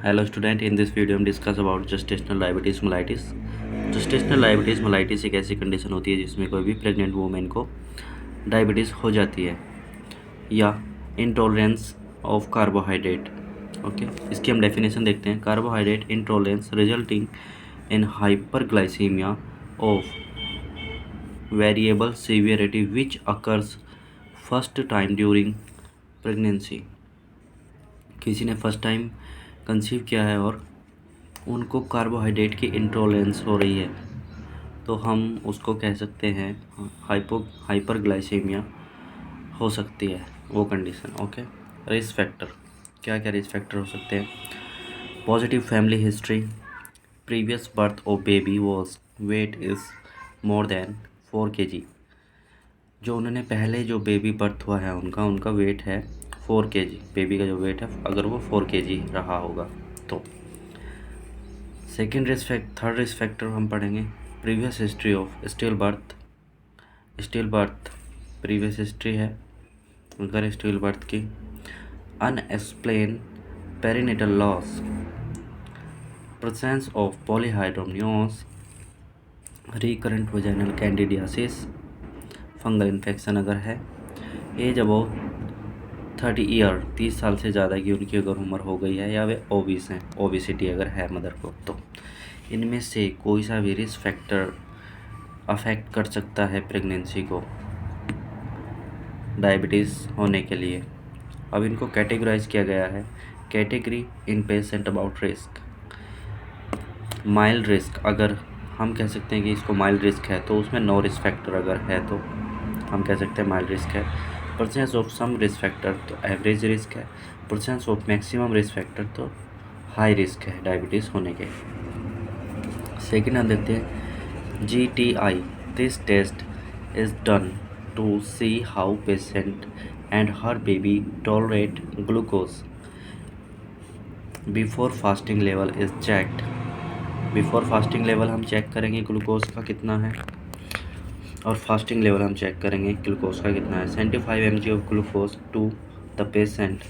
Hello student, in this video हम discuss about gestational diabetes mellitus। gestational diabetes mellitus एक ऐसी condition होती है जिसमें कोई भी प्रेग्नेंट वूमेन को डायबिटीज़ हो जाती है या इंटॉलरेंस ऑफ कार्बोहाइड्रेट। ओके, इसकी हम डेफिनेशन देखते हैं। Carbohydrate intolerance resulting in hyperglycaemia of variable severity which occurs first time during pregnancy. किसी ने फर्स्ट टाइम कंसीव किया है और उनको कार्बोहाइड्रेट की इंटॉलरेंस हो रही है तो हम उसको कह सकते हैं हाइपरग्लाइसीमिया हो सकती है वो कंडीशन। ओके, रिस्क फैक्टर, क्या क्या रिस्क फैक्टर हो सकते हैं? Positive family history, previous birth of baby was weight is more than 4 kg। जो उन्होंने पहले जो बेबी बर्थ हुआ है उनका उनका वेट है 4 kg। बेबी का जो वेट है अगर वो 4 kg रहा होगा तो। थर्ड रिस्क फैक्टर हम पढ़ेंगे previous history of stillbirth previous history है अगर स्टिल बर्थ की। Unexplained perinatal loss, presence of polyhydramnios, recurrent vaginal candidiasis, fungal infection अगर है, एज अबाउट 30 ईयर 30 साल से ज़्यादा की उनकी अगर उम्र हो गई है या वे ओबीस हैं, ओबिसिटी अगर है मदर को, तो इनमें से कोई सा भी रिस्क फैक्टर अफेक्ट कर सकता है प्रेगनेंसी को डायबिटीज़ होने के लिए। अब इनको कैटेगराइज किया गया है। Category in patient about risk, mild risk अगर हम कह सकते हैं कि इसको माइल्ड रिस्क है तो उसमें नो रिस्क फैक्टर अगर है तो हम कह सकते हैं माइल्ड रिस्क है। Presence of some risk factor तो एवरेज रिस्क है। Presence of maximum risk factor तो हाई रिस्क है डायबिटीज़ होने के। सेकेंड हम देखते हैं GTI, this test is done to see how patient and her baby tolerate glucose before fasting level is checked. Before fasting level हम check करेंगे glucose का कितना है और फास्टिंग लेवल हम चेक करेंगे ग्लूकोज का कितना है। 75 mg of glucose to the patient.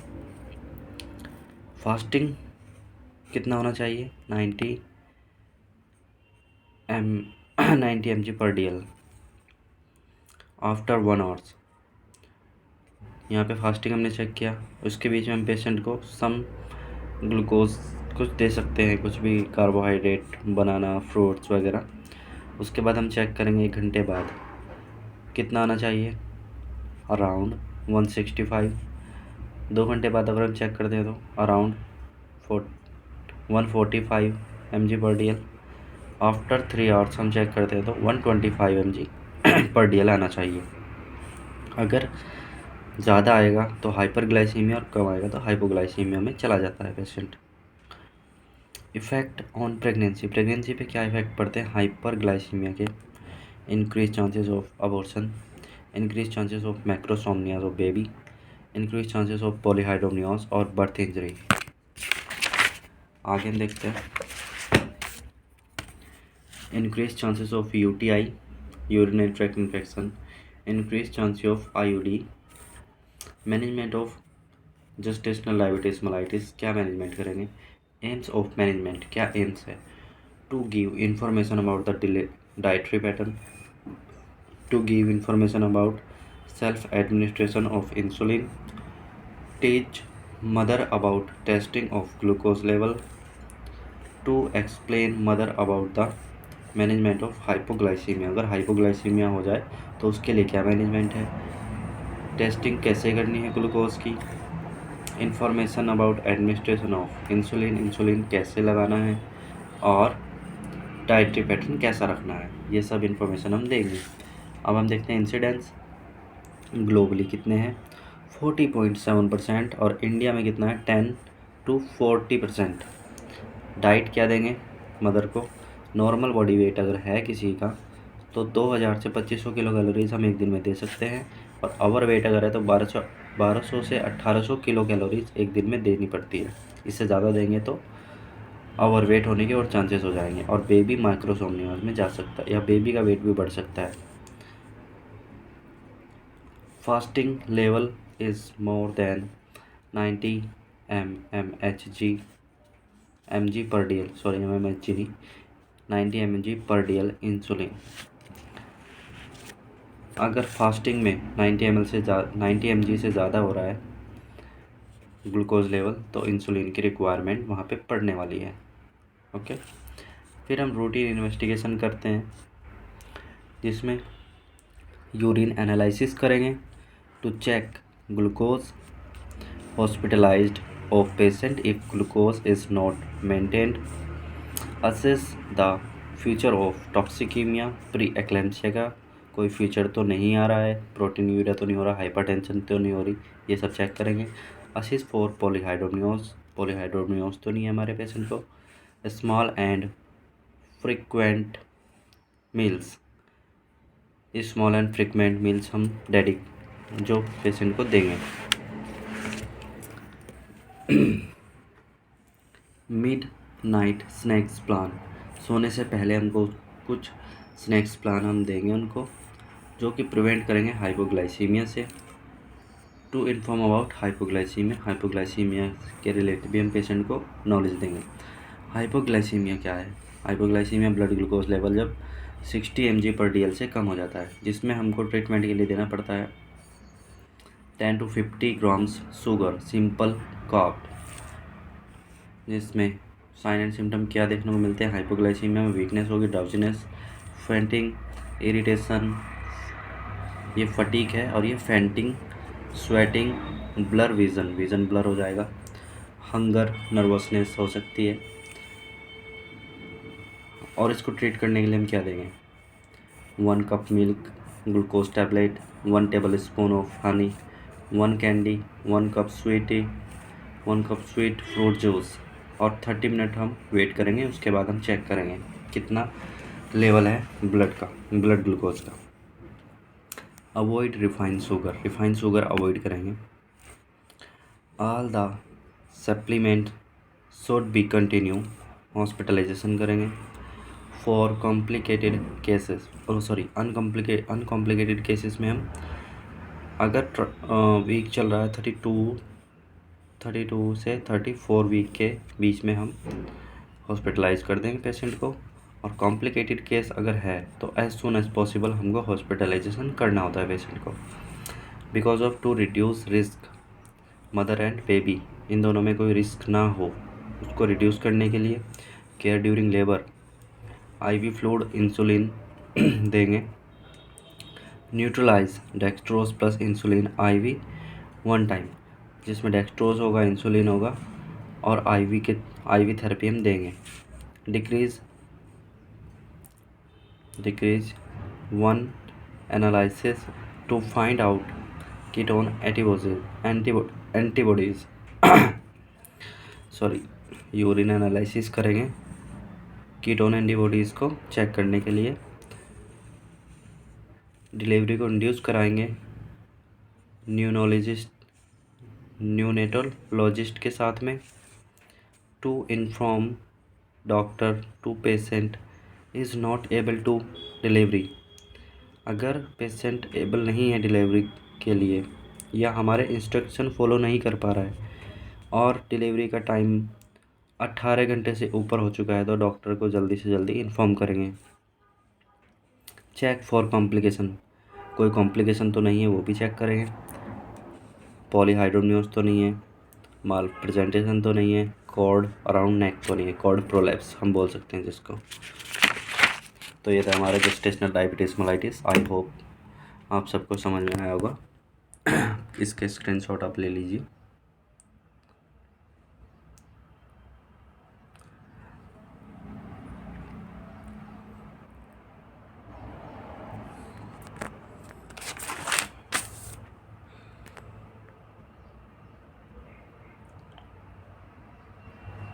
Fasting कितना होना चाहिए? 90 mg पर DL आफ्टर 1 आवर्स। यहाँ पे फास्टिंग हमने चेक किया, उसके बीच में हम पेशेंट को सम ग्लूकोज कुछ दे सकते हैं, कुछ भी कार्बोहाइड्रेट, बनाना, फ्रूट्स वगैरह। उसके बाद हम चेक करेंगे 1 घंटे बाद कितना आना चाहिए, अराउंड 165। 2 घंटे बाद अगर हम चेक करते हैं तो अराउंड 145 mg पर DL। आफ्टर 3 आवर्स हम चेक करते हैं तो 125 mg पर DL आना चाहिए। अगर ज़्यादा आएगा तो हाइपरग्लाइसीमिया और कम आएगा तो हाइपोग्लाइसीमिया में चला जाता है पेशेंट। इफ़ेक्ट ऑन प्रेगनेंसी पे क्या इफ़ेक्ट पड़ते हैं हाइपरग्लाइसीमिया के? Increase chances of abortion, increase chances of macrosomia of baby, increase chances of polyhydramnios और बर्थ इंजरी। आगे हम देखते हैं increase chances of UTI, urinary tract infection, increase chances of IUD। Management of gestational diabetes mellitus क्या management करेंगे? Aims of management, क्या aims है? To give information about the dietary pattern, to give information about self-administration of insulin, teach mother about testing of glucose level, to explain mother about the management of hypoglycaemia. अगर hypoglycaemia हो जाए तो उसके लिए क्या management है, testing कैसे करनी है ग्लूकोज की, information about administration of insulin, insulin कैसे लगाना है और डाइटरी पैटर्न कैसा रखना है, ये सब इन्फॉर्मेशन हम देंगे। अब हम देखते हैं इंसिडेंस ग्लोबली कितने हैं, 40.7% और इंडिया में कितना है 10 to 40%। डाइट क्या देंगे मदर को? नॉर्मल बॉडी वेट अगर है किसी का तो 2000 से 2500 किलो कैलोरीज हम एक दिन में दे सकते हैं और ओवर वेट अगर है तो 1200 से 1800 किलो कैलोरीज एक दिन में देनी पड़ती है। इससे ज़्यादा देंगे तो ओवर वेट होने के और चांसेस हो जाएंगे और बेबी माइक्रोसोमनियाज में जा सकता है या बेबी का वेट भी बढ़ सकता है। Fasting level is more then 90 mmHg mmHg नहीं, 90 mg पर DL इंसुलिन। अगर फास्टिंग में 90 mg से ज़्यादा हो रहा है ग्लूकोज लेवल, तो इंसुलिन की रिक्वायरमेंट वहाँ पे पड़ने वाली है। ओके, फिर हम रूटीन इन्वेस्टिगेशन करते हैं, जिसमें यूरिन एनालिसिस करेंगे to check glucose, hospitalised of patient if glucose is not maintained, assess the future of toxaemia, pre eclampsia का कोई फीचर तो नहीं आ रहा है, प्रोटीन यूरिया तो नहीं हो रहा, हाइपरटेंशन तो नहीं हो रही, ये सब चेक करेंगे। असिस फॉर पॉलीहाइड्रोमियोस तो नहीं है हमारे पेशेंट को। Small and frequent meals, small and frequent meals हम जो पेशेंट को देंगे। मिड नाइट स्नैक्स प्लान, सोने से पहले हमको कुछ स्नैक्स प्लान हम देंगे उनको, जो कि प्रिवेंट करेंगे हाइपोग्लाइसीमिया से। टू इन्फॉर्म अबाउट हाइपोग्लाइसीमिया के रिलेटेड भी हम पेशेंट को नॉलेज देंगे। हाइपोग्लाइसीमिया क्या है? हाइपोग्लाइसीमिया ब्लड ग्लूकोज लेवल जब 60 mg पर DL से कम हो जाता है, जिसमें हमको ट्रीटमेंट के लिए देना पड़ता है 10 to 50 grams sugar simple carb. जिसमें साइन एंड सिम्टम क्या देखने को मिलते हैं? हाइपोग्लाइसीमिया में वीकनेस होगी, ड्राउजीनेस, फेंटिंग, इरिटेशन, ये फटीक है, और ये fainting, sweating, blur vision blur हो जाएगा, हंगर, नर्वसनेस हो सकती है। और इसको ट्रीट करने के लिए हम क्या देंगे? 1 cup milk, glucose tablet, 1 table spoon of honey, 1 candy, 1 cup sweet fruit juice, और 30 मिनट हम वेट करेंगे। उसके बाद हम चेक करेंगे कितना लेवल है ब्लड ग्लूकोज का। अवॉइड रिफाइंड शुगर अवॉइड करेंगे। All the supplement should be continue, hospitalisation करेंगे। For complicated cases uncomplicated cases में हम, अगर वीक चल रहा है 32 से 34 वीक के बीच में, हम हॉस्पिटलाइज कर देंगे पेशेंट को। और कॉम्प्लिकेटेड केस अगर है तो एज सुन एज पॉसिबल हमको हॉस्पिटलाइजेशन करना होता है पेशेंट को, because of to reduce risk mother and baby, इन दोनों में कोई रिस्क ना हो, उसको रिड्यूस करने के लिए care during labour, IV fluid insulin देंगे। Neutralise dextrose plus insulin IV 1 time, जिसमें डेक्सट्रोज होगा, इंसुलिन होगा, और IV थेरेपी हम देंगे। Decrease 1 analysis to find out ketone antibodies urine analysis करेंगे कीटोन एंटीबॉडीज़ को चेक करने के लिए। डिलीवरी को इंड्यूस कराएंगे न्यूनेटोलॉजिस्ट के साथ में। To inform doctor to patient is not able to delivery, अगर पेशेंट एबल नहीं है डिलीवरी के लिए या हमारे इंस्ट्रक्शन फॉलो नहीं कर पा रहा है और डिलीवरी का टाइम 18 घंटे से ऊपर हो चुका है, तो डॉक्टर को जल्दी से जल्दी इन्फॉर्म करेंगे। चेक फॉर कॉम्प्लिकेशन, कोई कॉम्प्लिकेशन तो नहीं है वो भी चेक करेंगे। पॉलीहाइड्रोमियोस तो नहीं है, माल प्रेजेंटेशन तो नहीं है, कॉर्ड अराउंड नेक तो नहीं है, कॉर्ड प्रोलैप्स हम बोल सकते हैं जिसको। तो ये था हमारा gestational diabetes mellitus. I hope आप सबको समझ में आया होगा। इसके स्क्रीनशॉट आप ले लीजिए।